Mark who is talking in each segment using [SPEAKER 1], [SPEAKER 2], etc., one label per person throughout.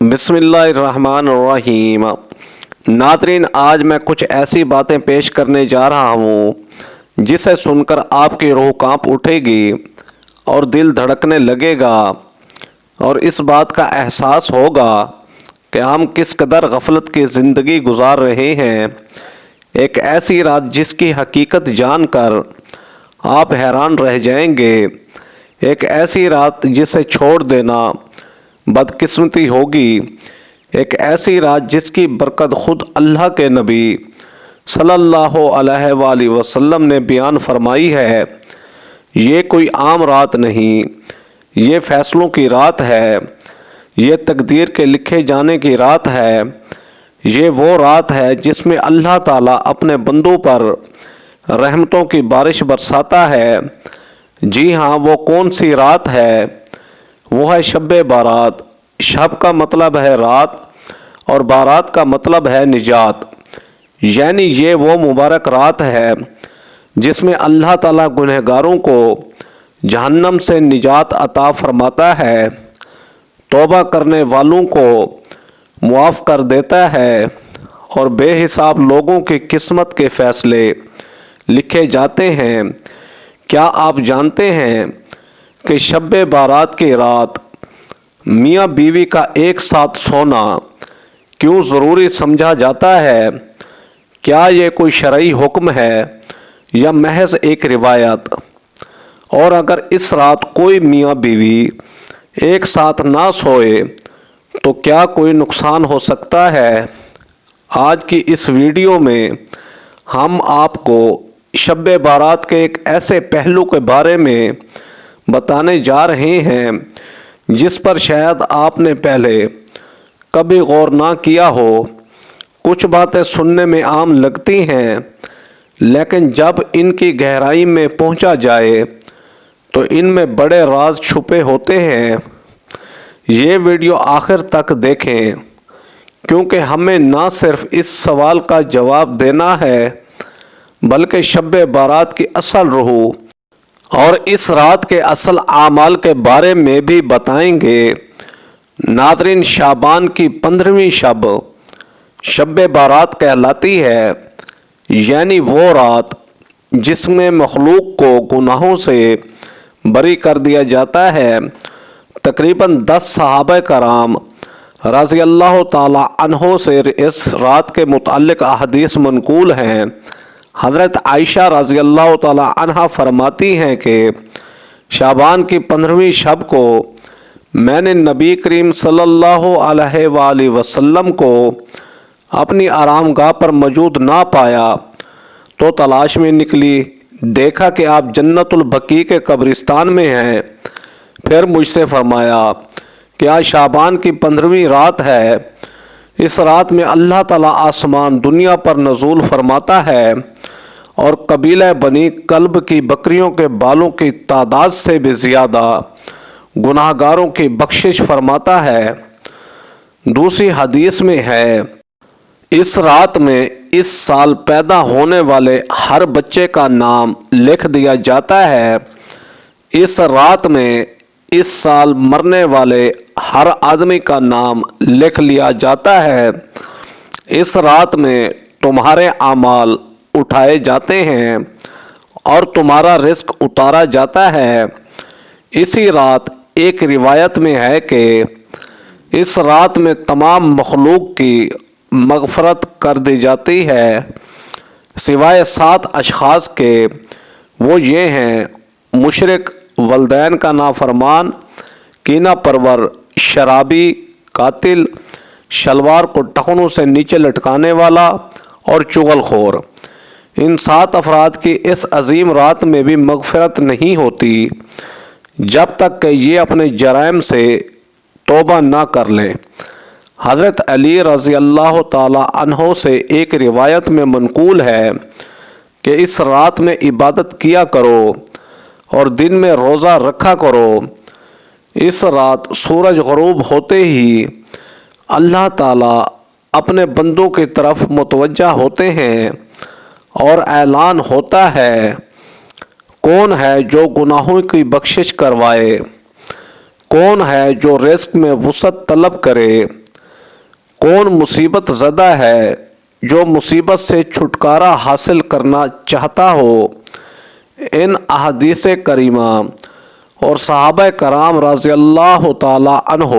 [SPEAKER 1] بسم اللہ الرحمن الرحیم۔ ناظرین، آج میں کچھ ایسی باتیں پیش کرنے جا رہا ہوں جسے سن کر آپ کی روح کانپ اٹھے گی اور دل دھڑکنے لگے گا، اور اس بات کا احساس ہوگا کہ ہم کس قدر غفلت کی زندگی گزار رہے ہیں۔ ایک ایسی رات جس کی حقیقت جان کر آپ حیران رہ جائیں گے، ایک ایسی رات جسے چھوڑ دینا بدقسمتی ہوگی، ایک ایسی رات جس کی برکت خود اللہ کے نبی صلی اللہ علیہ وآلہ وسلم نے بیان فرمائی ہے۔ یہ کوئی عام رات نہیں، یہ فیصلوں کی رات ہے، یہ تقدیر کے لکھے جانے کی رات ہے۔ یہ وہ رات ہے جس میں اللہ تعالیٰ اپنے بندوں پر رحمتوں کی بارش برساتا ہے۔ جی ہاں، وہ کون سی رات ہے؟ وہ ہے شب بارات۔ شب کا مطلب ہے رات اور بارات کا مطلب ہے نجات، یعنی یہ وہ مبارک رات ہے جس میں اللہ تعالیٰ گنہگاروں کو جہنم سے نجات عطا فرماتا ہے، توبہ کرنے والوں کو معاف کر دیتا ہے اور بے حساب لوگوں کی قسمت کے فیصلے لکھے جاتے ہیں۔ کیا آپ جانتے ہیں کہ شب بارات کی رات میاں بیوی کا ایک ساتھ سونا کیوں ضروری سمجھا جاتا ہے؟ کیا یہ کوئی شرعی حکم ہے یا محض ایک روایت؟ اور اگر اس رات کوئی میاں بیوی ایک ساتھ نہ سوئے تو کیا کوئی نقصان ہو سکتا ہے؟ آج کی اس ویڈیو میں ہم آپ کو شب بارات کے ایک ایسے پہلو کے بارے میں بتانے جا رہے ہیں جس پر شاید آپ نے پہلے کبھی غور نہ کیا ہو۔ کچھ باتیں سننے میں عام لگتی ہیں، لیکن جب ان کی گہرائی میں پہنچا جائے تو ان میں بڑے راز چھپے ہوتے ہیں۔ یہ ویڈیو آخر تک دیکھیں، کیونکہ ہمیں نہ صرف اس سوال کا جواب دینا ہے بلکہ شب بارات کی اصل روح اور اس رات کے اصل اعمال کے بارے میں بھی بتائیں گے۔ ناظرین، شعبان کی 15ویں شب شب بارات کہلاتی ہے، یعنی وہ رات جس میں مخلوق کو گناہوں سے بری کر دیا جاتا ہے۔ تقریباً 10 صحابہ کرام رضی اللہ تعالی عنہ سے اس رات کے متعلق احادیث منقول ہیں۔ حضرت عائشہ رضی اللہ تعالی عنہ فرماتی ہیں کہ شعبان کی 15ویں شب کو میں نے نبی کریم صلی اللہ علیہ وآلہ وسلم کو اپنی آرام گاہ پر موجود نہ پایا تو تلاش میں نکلی، دیکھا کہ آپ جنت البقیع کے قبرستان میں ہیں۔ پھر مجھ سے فرمایا کہ آج شعبان کی 15ویں رات ہے، اس رات میں اللہ تعالیٰ آسمان دنیا پر نزول فرماتا ہے اور قبیلہ بنی کلب کی بکریوں کے بالوں کی تعداد سے بھی زیادہ گناہ گاروں کی بخشش فرماتا ہے۔ دوسری حدیث میں ہے، اس رات میں اس سال پیدا ہونے والے ہر بچے کا نام لکھ دیا جاتا ہے۔ اس رات میں اس سال مرنے والے ہر آدمی کا نام لکھ لیا جاتا ہے۔ اس رات میں تمہارے اعمال اٹھائے جاتے ہیں اور تمہارا رزق اتارا جاتا ہے۔ اسی رات ایک روایت میں ہے کہ اس رات میں تمام مخلوق کی مغفرت کر دی جاتی ہے سوائے 7 اشخاص کے۔ وہ یہ ہیں: مشرک، والدین کا نافرمان، کینہ پرور، شرابی، قاتل، شلوار کو ٹخنوں سے نیچے لٹکانے والا اور چغل خور۔ ان 7 افراد کی اس عظیم رات میں بھی مغفرت نہیں ہوتی جب تک کہ یہ اپنے جرائم سے توبہ نہ کر لیں۔ حضرت علی رضی اللہ تعالی عنہ سے ایک روایت میں منقول ہے کہ اس رات میں عبادت کیا کرو اور دن میں روزہ رکھا کرو۔ اس رات سورج غروب ہوتے ہی اللہ تعالیٰ اپنے بندوں کی طرف متوجہ ہوتے ہیں اور اعلان ہوتا ہے، کون ہے جو گناہوں کی بخشش کروائے؟ کون ہے جو رزق میں وسعت طلب کرے؟ کون مصیبت زدہ ہے جو مصیبت سے چھٹکارا حاصل کرنا چاہتا ہو؟ ان احادیث کریمہ اور صحابہ کرام رضی اللہ تعالی عنہ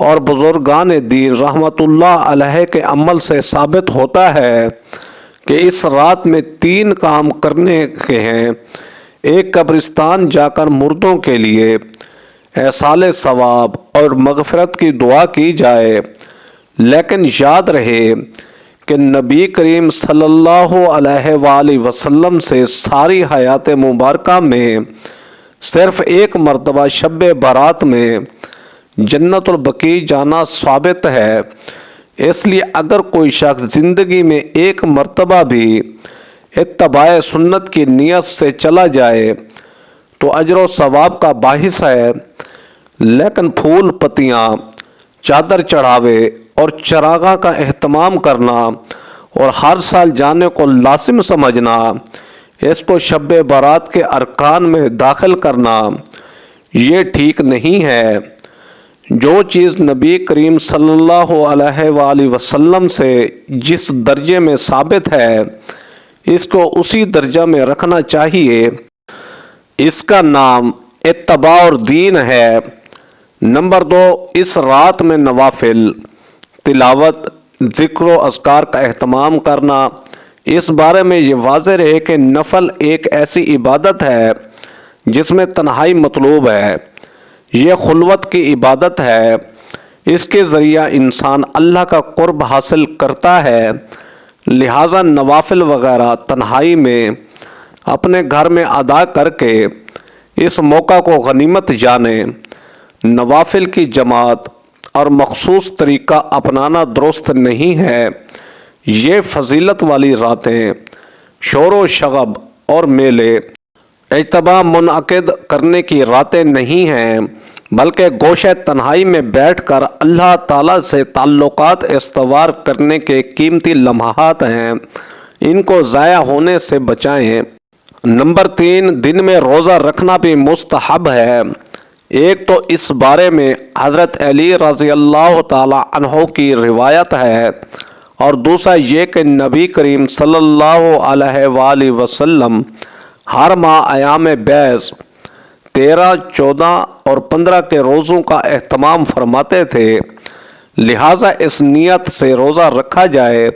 [SPEAKER 1] اور بزرگان دین رحمت اللہ علیہ کے عمل سے ثابت ہوتا ہے کہ اس رات میں 3 کام کرنے کے ہیں۔ ایک، قبرستان جا کر مردوں کے لیے ایصال ثواب اور مغفرت کی دعا کی جائے، لیکن یاد رہے کہ نبی کریم صلی اللہ علیہ وآلہ وسلم سے ساری حیات مبارکہ میں صرف ایک مرتبہ شب برات میں جنت البقیع جانا ثابت ہے۔ اس لیے اگر کوئی شخص زندگی میں ایک مرتبہ بھی اتباع سنت کی نیت سے چلا جائے تو اجر و ثواب کا باعث ہے، لیکن پھول پتیاں، چادر چڑھاوے اور چراغاں کا اہتمام کرنا اور ہر سال جانے کو لازم سمجھنا، اس کو شب برات کے ارکان میں داخل کرنا، یہ ٹھیک نہیں ہے۔ جو چیز نبی کریم صلی اللہ علیہ وآلہ وسلم سے جس درجے میں ثابت ہے اس کو اسی درجہ میں رکھنا چاہیے۔ اس کا نام اتباع اور دین ہے۔ نمبر 2، اس رات میں نوافل، تلاوت، ذکر و اذکار کا اہتمام کرنا۔ اس بارے میں یہ واضح رہے کہ نفل ایک ایسی عبادت ہے جس میں تنہائی مطلوب ہے، یہ خلوت کی عبادت ہے، اس کے ذریعہ انسان اللہ کا قرب حاصل کرتا ہے، لہٰذا نوافل وغیرہ تنہائی میں اپنے گھر میں ادا کر کے اس موقع کو غنیمت جانیں۔ نوافل کی جماعت اور مخصوص طریقہ اپنانا درست نہیں ہے۔ یہ فضیلت والی راتیں شور و شغب اور میلے اجتماع منعقد کرنے کی راتیں نہیں ہیں، بلکہ گوشہ تنہائی میں بیٹھ کر اللہ تعالیٰ سے تعلقات استوار کرنے کے قیمتی لمحات ہیں، ان کو ضائع ہونے سے بچائیں۔ نمبر 3، دن میں روزہ رکھنا بھی مستحب ہے۔ ایک تو اس بارے میں حضرت علی رضی اللہ تعالی عنہ کی روایت ہے، اور دوسرا یہ کہ نبی کریم صلی اللہ علیہ وآلہ وسلم ہر ماہ ایام بیض 13، 14 اور 15 کے روزوں کا اہتمام فرماتے تھے، لہٰذا اس نیت سے روزہ رکھا جائے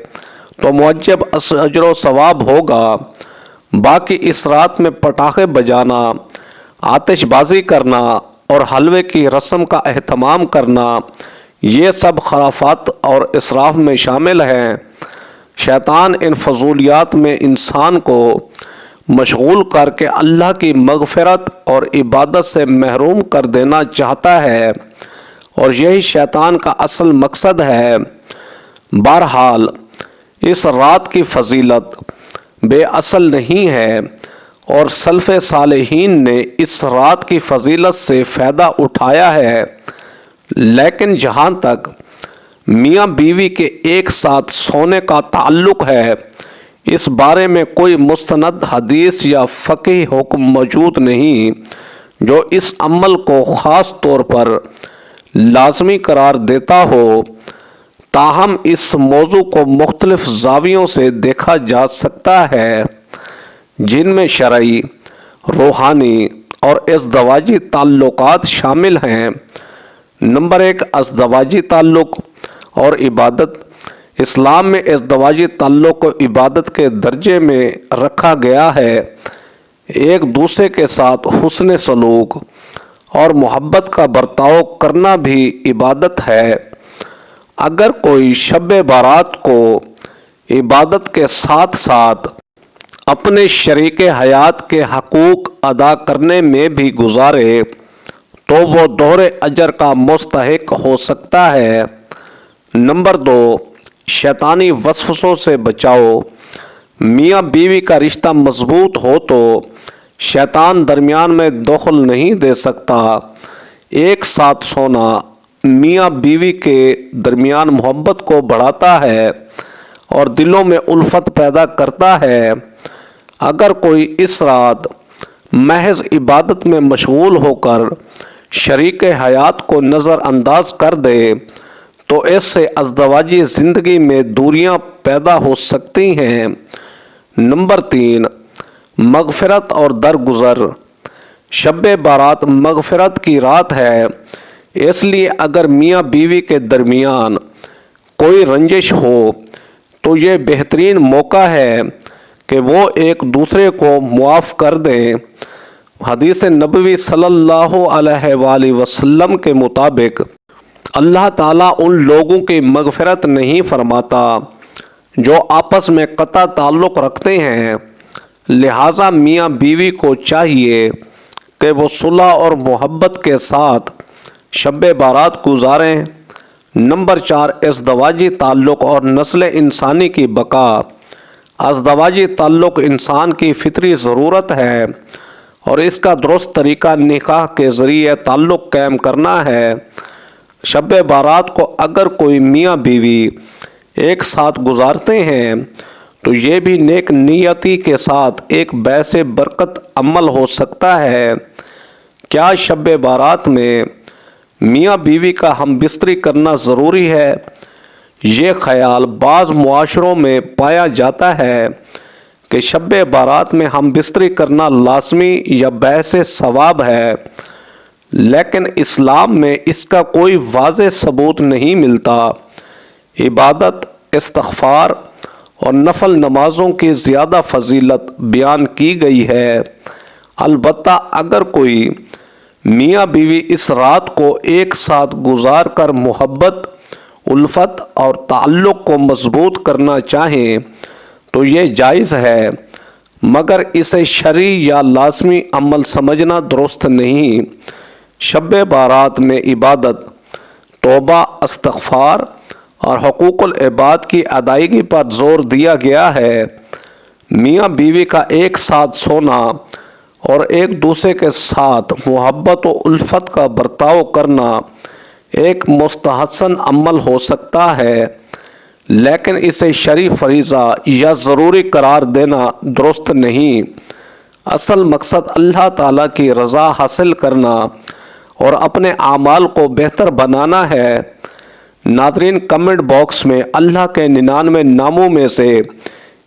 [SPEAKER 1] تو موجب اجر و ثواب ہوگا۔ باقی اس رات میں پٹاخے بجانا، آتش بازی کرنا اور حلوے کی رسم کا اہتمام کرنا، یہ سب خرافات اور اسراف میں شامل ہیں۔ شیطان ان فضولیات میں انسان کو مشغول کر کے اللہ کی مغفرت اور عبادت سے محروم کر دینا چاہتا ہے، اور یہی شیطان کا اصل مقصد ہے۔ بہرحال اس رات کی فضیلت بے اصل نہیں ہے، اور سلف صالحین نے اس رات کی فضیلت سے فائدہ اٹھایا ہے، لیکن جہاں تک میاں بیوی کے ایک ساتھ سونے کا تعلق ہے، اس بارے میں کوئی مستند حدیث یا فقہی حکم موجود نہیں جو اس عمل کو خاص طور پر لازمی قرار دیتا ہو۔ تاہم اس موضوع کو مختلف زاویوں سے دیکھا جا سکتا ہے، جن میں شرعی، روحانی اور ازدواجی تعلقات شامل ہیں۔ نمبر 1، ازدواجی تعلق اور عبادت۔ اسلام میں ازدواجی تعلق کو عبادت کے درجے میں رکھا گیا ہے۔ ایک دوسرے کے ساتھ حسن سلوک اور محبت کا برتاؤ کرنا بھی عبادت ہے۔ اگر کوئی شب برات کو عبادت کے ساتھ ساتھ اپنے شریک حیات کے حقوق ادا کرنے میں بھی گزارے تو وہ دوہرے اجر کا مستحق ہو سکتا ہے۔ نمبر 2، شیطانی وسوسوں سے بچاؤ۔ میاں بیوی کا رشتہ مضبوط ہو تو شیطان درمیان میں دخل نہیں دے سکتا۔ ایک ساتھ سونا میاں بیوی کے درمیان محبت کو بڑھاتا ہے اور دلوں میں الفت پیدا کرتا ہے۔ اگر کوئی اس رات محض عبادت میں مشغول ہو کر شریک حیات کو نظر انداز کر دے تو اس سے ازدواجی زندگی میں دوریاں پیدا ہو سکتی ہیں۔ نمبر 3، مغفرت اور درگزر۔ شب بارات مغفرت کی رات ہے، اس لیے اگر میاں بیوی کے درمیان کوئی رنجش ہو تو یہ بہترین موقع ہے کہ وہ ایک دوسرے کو معاف کر دیں۔ حدیث نبوی صلی اللہ علیہ وآلہ وسلم کے مطابق اللہ تعالیٰ ان لوگوں کی مغفرت نہیں فرماتا جو آپس میں قطع تعلق رکھتے ہیں، لہٰذا میاں بیوی کو چاہیے کہ وہ صلح اور محبت کے ساتھ شب بارات گزاریں۔ نمبر 4، ازدواجی تعلق اور نسل انسانی کی بقا۔ ازدواجی تعلق انسان کی فطری ضرورت ہے اور اس کا درست طریقہ نکاح کے ذریعے تعلق قائم کرنا ہے۔ شب بارات کو اگر کوئی میاں بیوی ایک ساتھ گزارتے ہیں تو یہ بھی نیک نیتی کے ساتھ ایک باعث برکت عمل ہو سکتا ہے۔ کیا شب بارات میں میاں بیوی کا ہم بستری کرنا ضروری ہے؟ یہ خیال بعض معاشروں میں پایا جاتا ہے کہ شب بارات میں ہم بستری کرنا لازمی یا باعث ثواب ہے، لیکن اسلام میں اس کا کوئی واضح ثبوت نہیں ملتا۔ عبادت، استغفار اور نفل نمازوں کی زیادہ فضیلت بیان کی گئی ہے۔ البتہ اگر کوئی میاں بیوی اس رات کو ایک ساتھ گزار کر محبت، الفت اور تعلق کو مضبوط کرنا چاہیں تو یہ جائز ہے، مگر اسے شرعی یا لازمی عمل سمجھنا درست نہیں۔ شب بارات میں عبادت، توبہ، استغفار اور حقوق العباد کی ادائیگی پر زور دیا گیا ہے۔ میاں بیوی کا ایک ساتھ سونا اور ایک دوسرے کے ساتھ محبت و الفت کا برتاؤ کرنا ایک مستحسن عمل ہو سکتا ہے، لیکن اسے شرعی فریضہ یا ضروری قرار دینا درست نہیں۔ اصل مقصد اللہ تعالیٰ کی رضا حاصل کرنا اور اپنے اعمال کو بہتر بنانا ہے۔ ناظرین، کمنٹ باکس میں اللہ کے 99 ناموں میں سے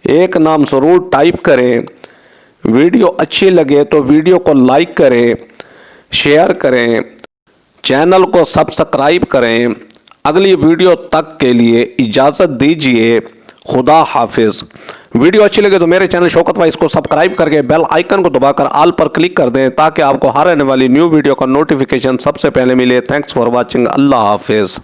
[SPEAKER 1] ایک نام ضرور ٹائپ کریں۔ ویڈیو اچھی لگے تو ویڈیو کو لائک کریں، شیئر کریں، چینل کو سبسکرائب کریں۔ اگلی ویڈیو تک کے لیے اجازت دیجیے۔ خدا حافظ۔ ویڈیو اچھی لگے تو میرے چینل شوکت وائس کو سبسکرائب کر کے بیل آئیکن کو دبا کر آل پر کلک کر دیں تاکہ آپ کو ہر آنے والی نیو ویڈیو کا نوٹیفیکیشن سب سے پہلے ملے۔ Thanks for watching. اللہ حافظ۔